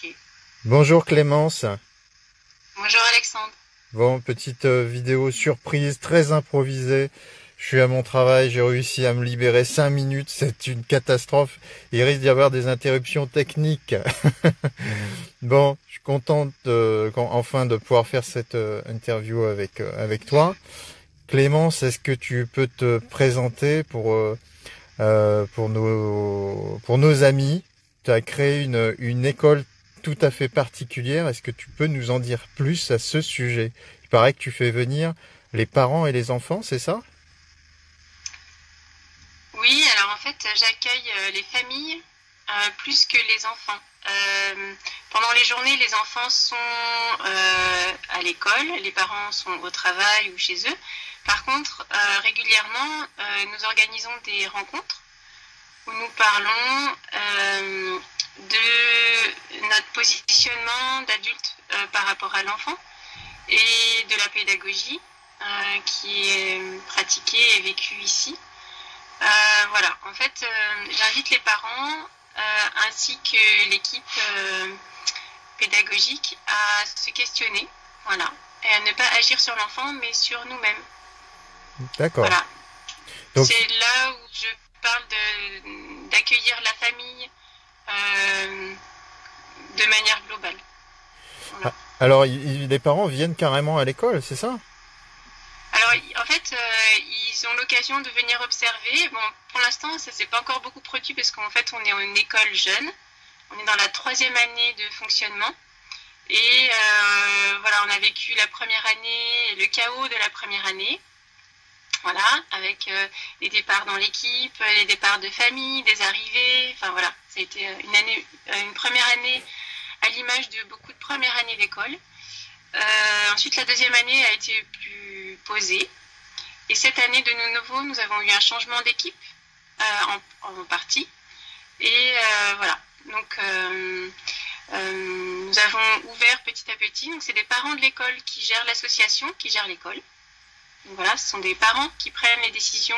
Ok. Bonjour Clémence. Bonjour Alexandre. Bon, petite vidéo surprise, très improvisée. Je suis à mon travail, j'ai réussi à me libérer 5 minutes, c'est une catastrophe. Il risque d'y avoir des interruptions techniques. Bon, je suis content enfin de pouvoir faire cette interview avec toi. Clémence, est-ce que tu peux te présenter pour nos amis? Tu as créé une école tout à fait particulière. Est-ce que tu peux nous en dire plus à ce sujet? Il paraît que tu fais venir les parents et les enfants, c'est ça? Oui, alors en fait, j'accueille les familles plus que les enfants. Pendant les journées, les enfants sont à l'école, les parents sont au travail ou chez eux. Par contre, régulièrement, nous organisons des rencontres où nous parlons de notre positionnement d'adulte par rapport à l'enfant et de la pédagogie qui est pratiquée et vécue ici. Voilà, en fait, j'invite les parents ainsi que l'équipe pédagogique à se questionner, voilà, et à ne pas agir sur l'enfant, mais sur nous-mêmes. D'accord. Voilà, Donc, c'est là où je parle d'accueillir la famille euh, de manière globale. Voilà. alors, les parents viennent carrément à l'école, c'est ça? Alors, en fait, ils ont l'occasion de venir observer. Bon, pour l'instant, ça s'est pas encore beaucoup produit parce qu'en fait, on est en école jeune. On est dans la 3e année de fonctionnement. Et voilà, on a vécu la première année, le chaos de la première année. Voilà, avec les départs dans l'équipe, les départs de famille, des arrivées. Enfin voilà, ça a été une première année à l'image de beaucoup de premières années d'école. Ensuite, la 2e année a été plus posée. Et cette année, de nouveau, nous avons eu un changement d'équipe en partie. Et voilà. Donc, nous avons ouvert petit à petit. Donc, c'est des parents de l'école qui gèrent l'association, qui gèrent l'école. Donc, voilà, ce sont des parents qui prennent les décisions.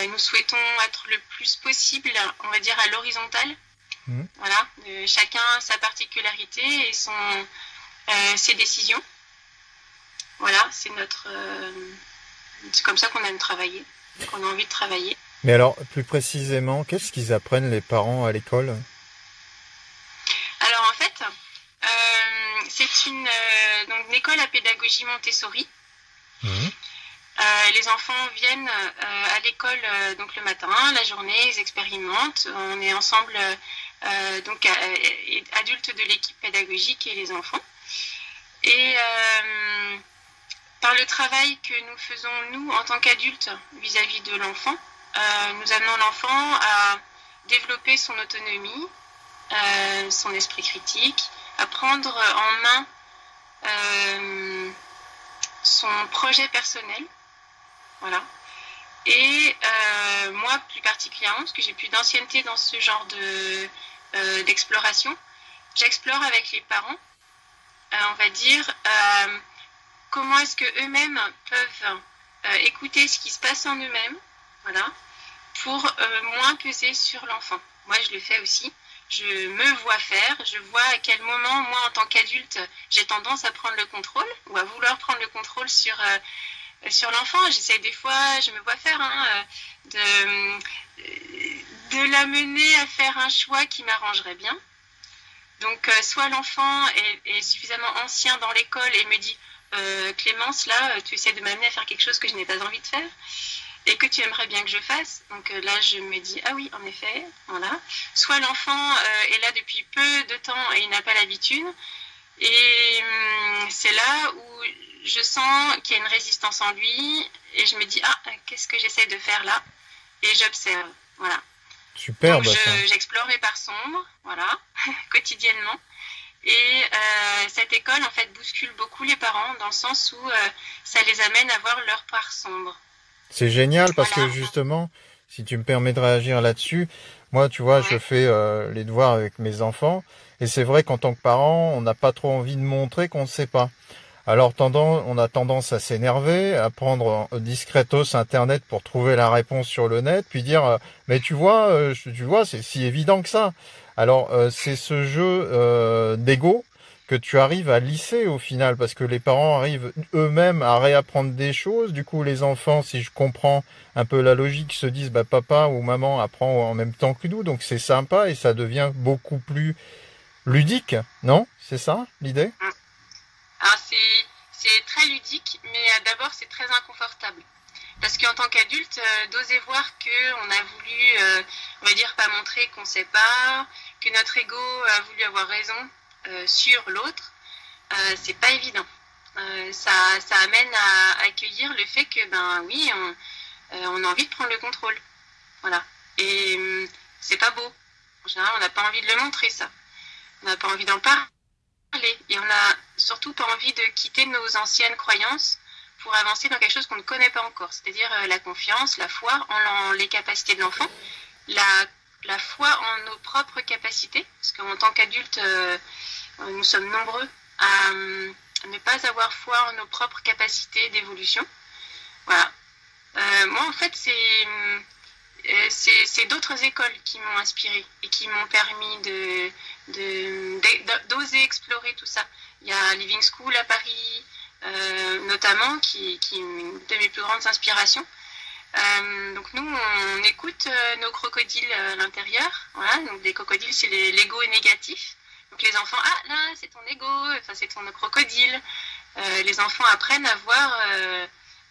Nous souhaitons être le plus possible, on va dire, à l'horizontale. Mmh. Voilà, chacun sa particularité et ses décisions. Voilà, c'est comme ça qu'on aime travailler, qu'on a envie de travailler. Mais alors, plus précisément, qu'est-ce qu'ils apprennent les parents à l'école? Alors en fait, c'est donc une école à pédagogie Montessori. Mmh. Les enfants viennent à l'école donc le matin, la journée, ils expérimentent. On est ensemble, donc adultes de l'équipe pédagogique et les enfants. Et par le travail que nous faisons, nous, en tant qu'adultes, vis-à-vis de l'enfant, nous amenons l'enfant à développer son autonomie, son esprit critique, à prendre en main son projet personnel. Voilà. Et moi, plus particulièrement, parce que j'ai plus d'ancienneté dans ce genre d'exploration, j'explore avec les parents, on va dire, comment est-ce que eux-mêmes peuvent écouter ce qui se passe en eux-mêmes, voilà, pour moins peser sur l'enfant. Moi, je le fais aussi. Je me vois faire, je vois à quel moment, moi, en tant qu'adulte, j'ai tendance à prendre le contrôle ou à vouloir prendre le contrôle sur l'enfant. J'essaie des fois, je me vois faire, de l'amener à faire un choix qui m'arrangerait bien. Donc, soit l'enfant est suffisamment ancien dans l'école et me dit Clémence, là, tu essaies de m'amener à faire quelque chose que je n'ai pas envie de faire et que tu aimerais bien que je fasse. Donc là, je me dis, ah oui, en effet, voilà. Soit l'enfant est là depuis peu de temps et il n'a pas l'habitude. Et c'est là où je sens qu'il y a une résistance en lui et je me dis, ah, qu'est-ce que j'essaie de faire là? Et j'observe, voilà. Superbe, Donc ça. j'explore mes parts sombres, voilà, quotidiennement. Et cette école, en fait, bouscule beaucoup les parents dans le sens où ça les amène à voir leur part sombre. C'est génial parce Voilà. que justement, si tu me permets de réagir là-dessus, moi, tu vois, je Ouais. fais les devoirs avec mes enfants et c'est vrai qu'en tant que parent, on n'a pas trop envie de montrer qu'on ne sait pas. Alors on a tendance à s'énerver, à prendre discretos Internet pour trouver la réponse sur le net, puis dire mais tu vois, c'est si évident que ça. Alors, c'est ce jeu d'ego que tu arrives à lisser au final, parce que les parents arrivent eux-mêmes à réapprendre des choses. Du coup, les enfants, si je comprends un peu la logique, se disent bah papa ou maman apprend en même temps que nous, donc c'est sympa et ça devient beaucoup plus ludique, non? C'est ça l'idée? Alors c'est très ludique, mais d'abord c'est très inconfortable. Parce qu'en tant qu'adulte, d'oser voir qu'on a voulu, on va dire, pas montrer qu'on sait pas, que notre ego a voulu avoir raison sur l'autre, c'est pas évident. Ça amène à accueillir le fait que, ben oui, on a envie de prendre le contrôle. Voilà. Et c'est pas beau. En général, on n'a pas envie de le montrer, ça. On n'a pas envie d'en parler. Et on n'a surtout pas envie de quitter nos anciennes croyances pour avancer dans quelque chose qu'on ne connaît pas encore, c'est-à-dire la confiance, la foi en les capacités de l'enfant, la foi en nos propres capacités, parce qu'en tant qu'adulte, nous sommes nombreux à ne pas avoir foi en nos propres capacités d'évolution. Voilà. Moi, en fait, c'est d'autres écoles qui m'ont inspirée et qui m'ont permis d'oser explorer tout ça. Il y a Living School à Paris, notamment, qui est une de mes plus grandes inspirations. Donc nous, on écoute nos crocodiles à l'intérieur. Voilà, donc les crocodiles, c'est l'ego est négatif. Donc les enfants, ah là, c'est ton ego, enfin c'est ton crocodile. Les enfants apprennent à voir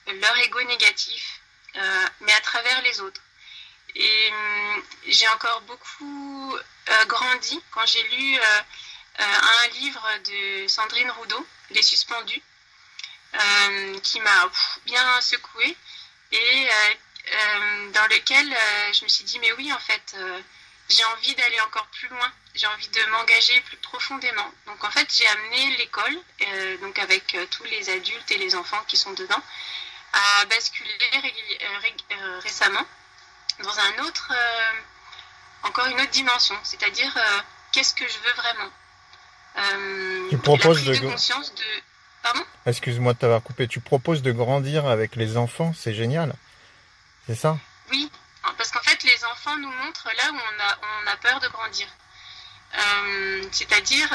leur ego négatif, mais à travers les autres. Et j'ai encore beaucoup grandi quand j'ai lu un livre de Sandrine Roudot, Les Suspendus, qui m'a bien secouée et dans lequel je me suis dit mais oui en fait j'ai envie d'aller encore plus loin, j'ai envie de m'engager plus profondément. Donc en fait j'ai amené l'école, donc avec tous les adultes et les enfants qui sont dedans, à basculer récemment dans encore une autre dimension, c'est-à-dire qu'est-ce que je veux vraiment. Tu proposes la prise de conscience de... Pardon ? Excuse-moi de t'avoir coupé. Tu proposes de grandir avec les enfants, c'est génial. C'est ça ? Oui, parce qu'en fait, les enfants nous montrent là où on a peur de grandir. C'est-à-dire,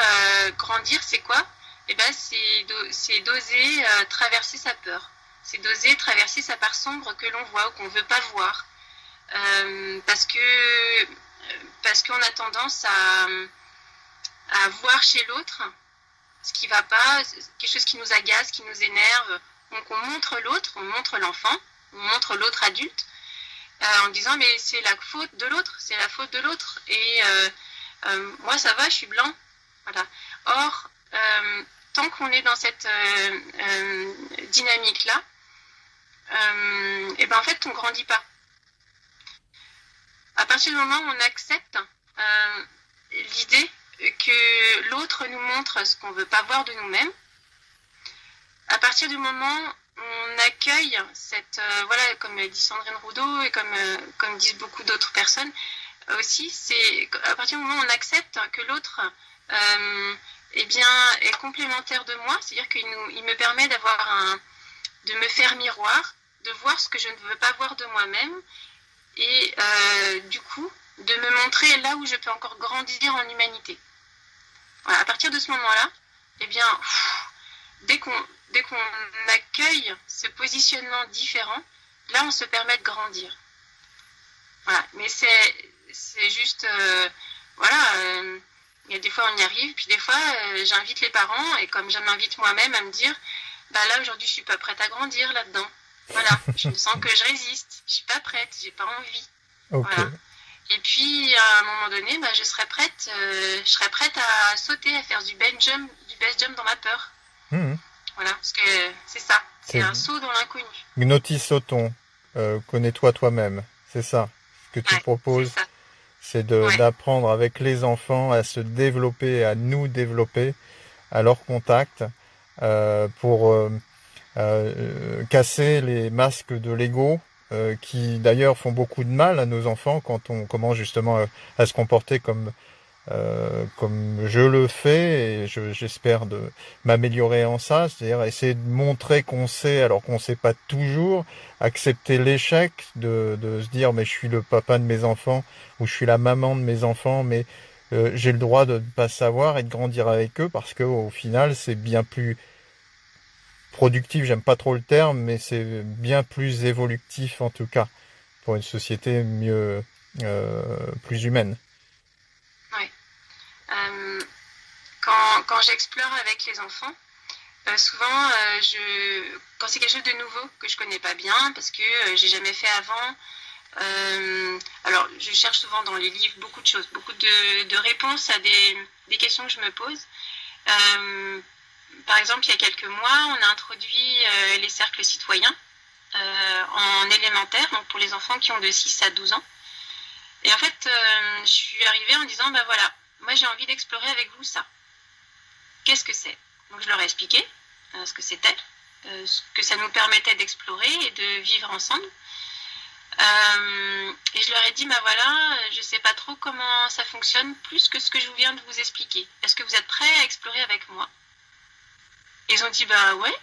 grandir, c'est quoi ? Eh ben, c'est d'oser traverser sa peur. C'est d'oser traverser sa part sombre que l'on voit ou qu'on ne veut pas voir. Parce qu'on a tendance à voir chez l'autre ce qui va pas, quelque chose qui nous agace, qui nous énerve. Donc on montre l'autre, on montre l'enfant, on montre l'autre adulte, en disant mais c'est la faute de l'autre, c'est la faute de l'autre. Et moi ça va, je suis blanc. Voilà. Or, tant qu'on est dans cette dynamique-là, et ben en fait on grandit pas. À partir du moment où on accepte l'idée que l'autre nous montre ce qu'on ne veut pas voir de nous-mêmes, à partir du moment où on accueille cette... voilà, comme dit Sandrine Roudot et comme disent beaucoup d'autres personnes aussi, c'est à partir du moment où on accepte que l'autre eh bien, est complémentaire de moi, c'est-à-dire qu'il me permet de me faire miroir, de voir ce que je ne veux pas voir de moi-même, et du coup de me montrer là où je peux encore grandir en humanité. Voilà, à partir de ce moment-là, eh bien, dès qu'on accueille ce positionnement différent, là on se permet de grandir. Voilà, mais c'est juste, voilà, il y a des fois on y arrive, puis des fois j'invite les parents, et comme je m'invite moi-même à me dire, bah là aujourd'hui je suis pas prête à grandir là-dedans. Voilà, je me sens que je résiste, je suis pas prête, j'ai pas envie. Okay. Voilà. Et puis à un moment donné, bah, je serais prête à sauter, à faire du base jump dans ma peur. Mmh. Voilà, parce que c'est ça, c'est un saut dans l'inconnu. Gnotis sauton, connais-toi toi-même, c'est ça. Ce que tu proposes, c'est d'apprendre avec les enfants à se développer, à nous développer à leur contact, pour casser les masques de l'ego, qui d'ailleurs font beaucoup de mal à nos enfants quand on commence justement à se comporter comme je le fais, et j'espère de m'améliorer en ça, c'est-à-dire essayer de montrer qu'on sait alors qu'on sait pas toujours, accepter l'échec, de se dire mais je suis le papa de mes enfants ou je suis la maman de mes enfants, mais j'ai le droit de ne pas savoir et de grandir avec eux parce que au final, c'est bien plus productif. J'aime pas trop le terme, mais c'est bien plus évolutif en tout cas pour une société mieux, plus humaine. Ouais. Quand j'explore avec les enfants, souvent, quand c'est quelque chose de nouveau que je connais pas bien, parce que j'ai jamais fait avant, alors je cherche souvent dans les livres beaucoup de choses, beaucoup de réponses à des questions que je me pose. Par exemple, il y a quelques mois, on a introduit les cercles citoyens en élémentaire, donc pour les enfants qui ont de 6 à 12 ans. Et en fait, je suis arrivée en disant, ben voilà, moi j'ai envie d'explorer avec vous ça. Qu'est-ce que c'est? Donc je leur ai expliqué ce que c'était, ce que ça nous permettait d'explorer et de vivre ensemble. Et je leur ai dit, bah voilà, je sais pas trop comment ça fonctionne plus que ce que je viens de vous expliquer. Est-ce que vous êtes prêts à explorer avec moi? Et ils ont dit, bah ouais,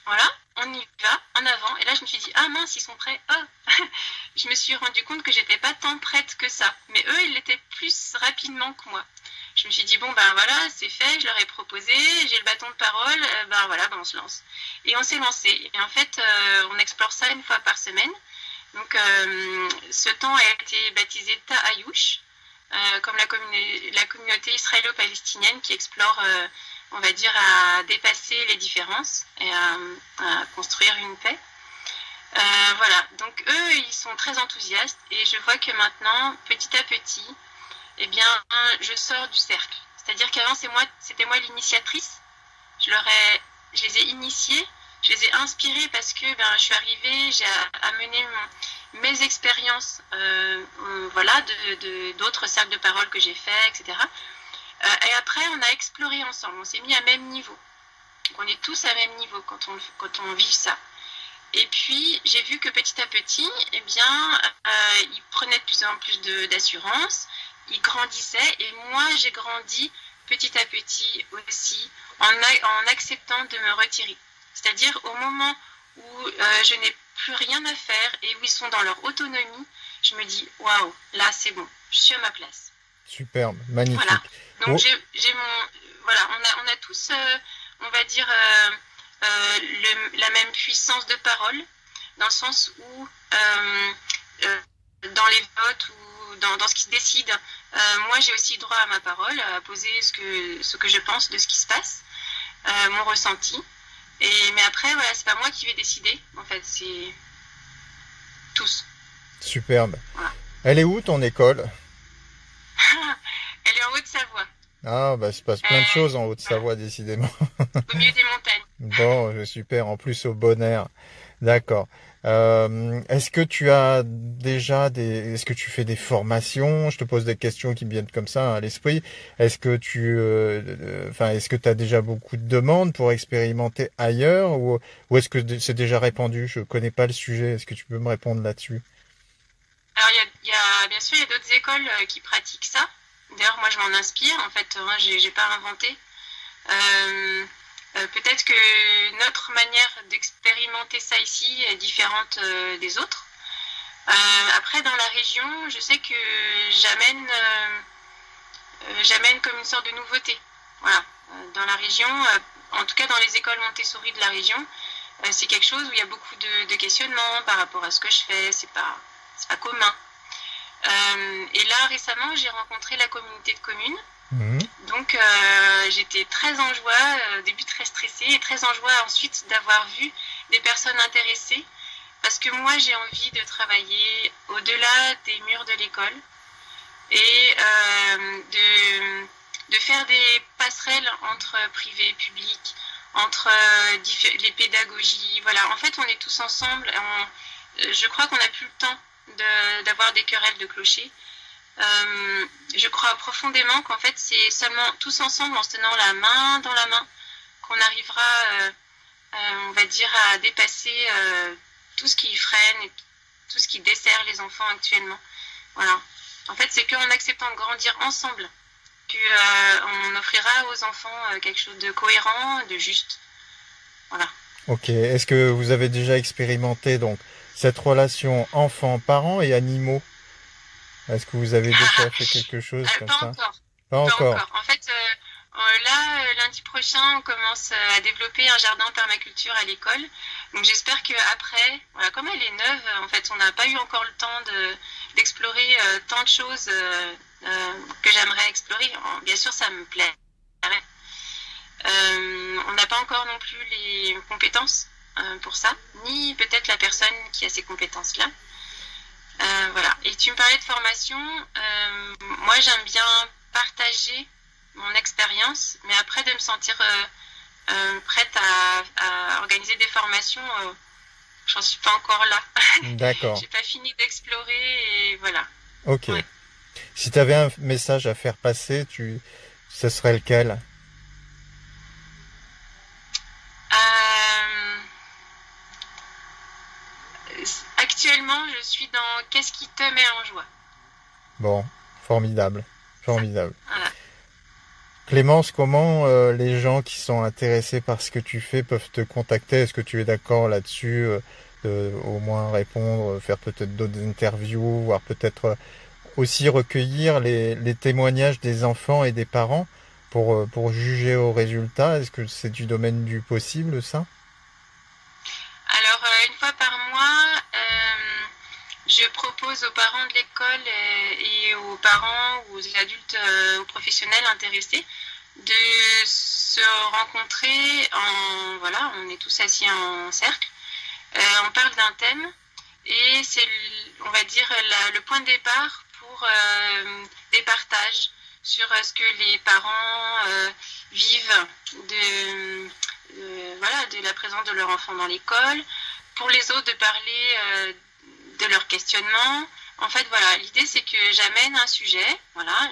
voilà, on y va, en avant. Et là, je me suis dit, ah mince, ils sont prêts. Oh. Je me suis rendu compte que j'étais pas tant prête que ça. Mais eux, ils l'étaient plus rapidement que moi. Je me suis dit, bon, ben voilà, c'est fait, je leur ai proposé, j'ai le bâton de parole, ben voilà, ben on se lance. Et on s'est lancé. Et en fait, on explore ça une fois par semaine. Donc, ce temps a été baptisé Ta'ayush, comme la communauté israélo-palestinienne qui explore, on va dire, à dépasser les différences et à construire une paix. Voilà, donc eux, ils sont très enthousiastes et je vois que maintenant, petit à petit, eh bien, je sors du cercle. C'est-à-dire qu'avant, c'était moi l'initiatrice. Je les ai initiés, je les ai inspirés parce que je suis arrivée, j'ai amené mes expériences, voilà, d'autres cercles de parole que j'ai fait, etc. Et après, on a exploré ensemble. On s'est mis à même niveau. Donc, on est tous à même niveau quand on vit ça. Et puis, j'ai vu que petit à petit, eh bien, ils prenaient de plus en plus d'assurance. Ils grandissaient et moi j'ai grandi petit à petit aussi en acceptant de me retirer. C'est-à-dire au moment où je n'ai plus rien à faire et où ils sont dans leur autonomie, je me dis waouh, là c'est bon, je suis à ma place. Superbe, magnifique. Voilà. Donc voilà, on a tous, on va dire, la même puissance de parole, dans le sens où dans les votes ou dans ce qui se décide, moi j'ai aussi droit à ma parole, à poser ce que je pense de ce qui se passe, mon ressenti. Mais après, voilà, c'est pas moi qui vais décider, en fait, c'est tous. Superbe. Voilà. Elle est où ton école? Elle est en Haute-Savoie. Ah, bah, il se passe plein de choses en Haute-Savoie, décidément. Au milieu des montagnes. Bon, super, en plus au bon air. D'accord. Est-ce que tu as déjà est-ce que tu fais des formations? Je te pose des questions qui me viennent comme ça à l'esprit. Est-ce que est-ce que tu as déjà beaucoup de demandes pour expérimenter ailleurs ou est-ce que c'est déjà répandu? Je connais pas le sujet. Est-ce que tu peux me répondre là-dessus? Alors, bien sûr, il y a d'autres écoles qui pratiquent ça. D'ailleurs, moi, je m'en inspire. En fait, j'ai pas inventé. Peut-être que notre manière d'expérimenter ça ici est différente des autres. Après, dans la région, je sais que j'amène comme une sorte de nouveauté. Voilà. Dans la région, en tout cas dans les écoles Montessori de la région, c'est quelque chose où il y a beaucoup de questionnements par rapport à ce que je fais. C'est pas commun. Et là, récemment, j'ai rencontré la communauté de communes. Mmh. Donc j'étais très en joie, au début très stressée et très en joie ensuite d'avoir vu des personnes intéressées parce que moi j'ai envie de travailler au-delà des murs de l'école et de faire des passerelles entre privé et public, entre les pédagogies. Voilà, en fait on est tous ensemble. Je crois qu'on n'a plus le temps d'avoir des querelles de clocher. Je crois profondément qu'en fait c'est seulement tous ensemble en se tenant la main dans la main qu'on arrivera on va dire à dépasser tout ce qui freine et tout ce qui dessert les enfants actuellement. Voilà. En fait c'est qu'en acceptant de grandir ensemble qu'on offrira aux enfants quelque chose de cohérent, de juste. Voilà. Ok. Est-ce que vous avez déjà expérimenté donc cette relation enfants, parents et animaux? Est-ce que vous avez déjà fait quelque chose comme pas ça? encore. Pas Pas encore. encore. En fait, là, lundi prochain, on commence à développer un jardin permaculture à l'école. Donc j'espère qu'après, voilà, comme elle est neuve, en fait, on n'a pas eu encore le temps d'explorer tant de choses que j'aimerais explorer. Bien sûr, ça me plaît. On n'a pas encore non plus les compétences pour ça, ni peut-être la personne qui a ces compétences-là. Voilà. Et tu me parlais de formation. Moi, j'aime bien partager mon expérience, mais après de me sentir prête à organiser des formations, j'en suis pas encore là. D'accord. J'ai pas fini d'explorer et voilà. Ok. Ouais. Si tu avais un message à faire passer, ce serait lequel? Euh, Actuellement, je suis dans qu'est-ce qui te met en joie. Bon, formidable. Ça. Formidable. Voilà. Clémence, comment les gens qui sont intéressés par ce que tu fais peuvent te contacter? Est-ce que tu es d'accord là-dessus, de au moins répondre, faire peut-être d'autres interviews, voire peut-être aussi recueillir les témoignages des enfants et des parents pour juger au résultat? Est-ce que c'est du domaine du possible, ça? Alors, une fois par mois, je propose aux parents de l'école et aux parents ou aux adultes, aux professionnels intéressés de se rencontrer voilà, on est tous assis en cercle, on parle d'un thème et c'est, on va dire, le point de départ pour des partages sur ce que les parents vivent voilà, de la présence de leur enfant dans l'école, pour les autres de parler de leur questionnement. En fait, voilà, l'idée c'est que j'amène un sujet, voilà,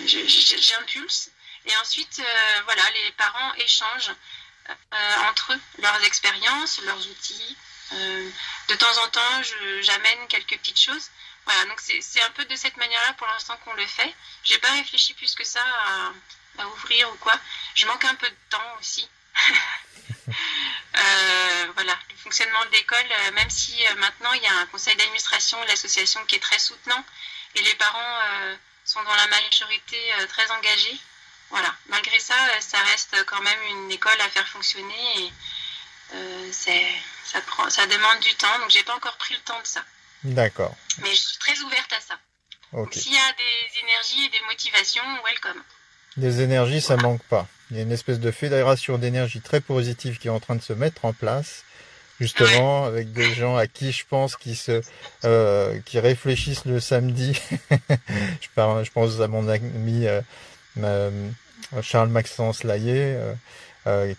j'impulse, et ensuite, voilà, les parents échangent entre eux leurs expériences, leurs outils. De temps en temps, j'amène quelques petites choses. Voilà, donc c'est un peu de cette manière-là pour l'instant qu'on le fait. J'ai pas réfléchi plus que ça à ouvrir ou quoi. Je manque un peu de temps aussi. Voilà, le fonctionnement de l'école, même si maintenant il y a un conseil d'administration de l'association qui est très soutenant et les parents sont dans la majorité très engagés. Voilà, malgré ça, ça reste quand même une école à faire fonctionner et ça demande du temps, donc j'ai pas encore pris le temps de ça. D'accord. Mais je suis très ouverte à ça. Donc Ok. s'il y a des énergies et des motivations, welcome. Des énergies, ça Voilà. manque pas. Il y a une espèce de fédération d'énergie très positive qui est en train de se mettre en place, Ouais, justement, avec des gens à qui je pense qui réfléchissent le samedi. Je pense à mon ami Charles Maxence Laillé,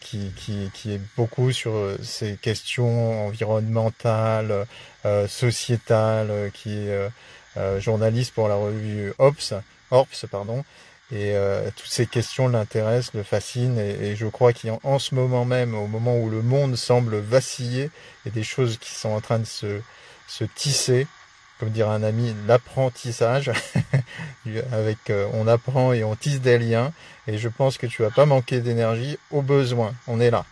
qui est beaucoup sur ces questions environnementales, sociétales, qui est journaliste pour la revue Orps, pardon. Et toutes ces questions l'intéressent, le fascinent, et je crois qu'en ce moment même, au moment où le monde semble vaciller, il y a des choses qui sont en train de se tisser, comme dirait un ami, l'apprentissage, avec on apprend et on tisse des liens, et je pense que tu vas pas manquer d'énergie au besoin. On est là.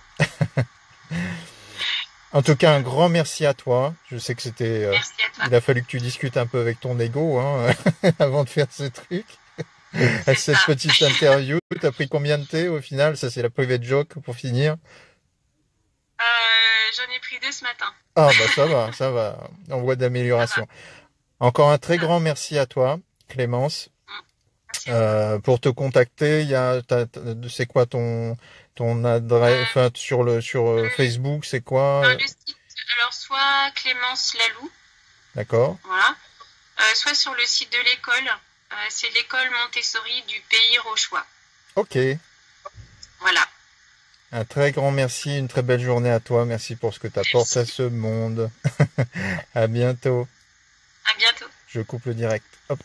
En tout cas, un grand merci à toi. Je sais que merci à toi. il a fallu que tu discutes un peu avec ton ego, hein, avant de faire ce truc. À C'est cette ça. petite interview, t'as pris combien de thé au final? Ça, c'est la private joke pour finir. J'en ai pris 2 ce matin. Ah, bah ça va, en voie Ça va, d'amélioration. Encore un très ça va. grand merci à toi, Clémence. Merci à toi. Pour te contacter, c'est quoi ton adresse, Euh, enfin, sur Facebook, c'est quoi? Dans le site, alors soit Clémence Laloux, D'accord? voilà, soit sur le site de l'école, c'est l'école Montessori du Pays Rauchois. Ok. Voilà, Un très grand merci, une très belle journée à toi. Merci pour ce que tu apportes à merci. ce monde. À bientôt. À bientôt. Je coupe le direct. Hop.